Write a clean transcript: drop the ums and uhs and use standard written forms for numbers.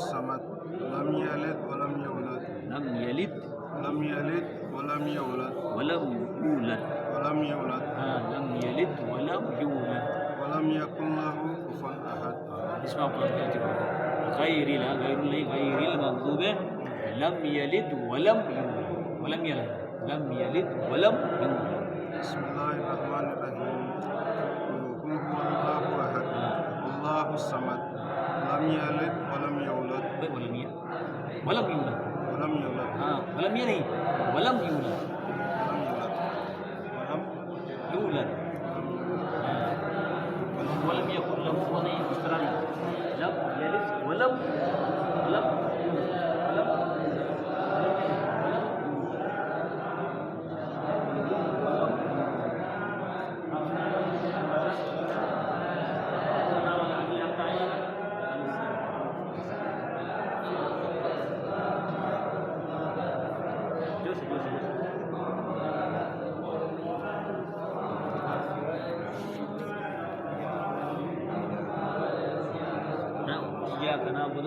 الصمد لم يلد ولم يولد لم يلد لم يلد ولم يولد ولم يولد ولم يولد لم يلد ولم يولد ولم يكن له كفوا أحد. اسمع قرآن الكريم غير المغضوب لم يلد ولم يولد ولم يلد لم يلد ولم يولد. بسم الله الرحمن الرحيم. قل هو الله أحد الله الصمد لم يلد ولم يولد ولم يولد ولم يولد ولم يلد ولم يولد ولم يولد يولد ولم يكن له ولي مستران لم يلد ولم ولم إياك نعبد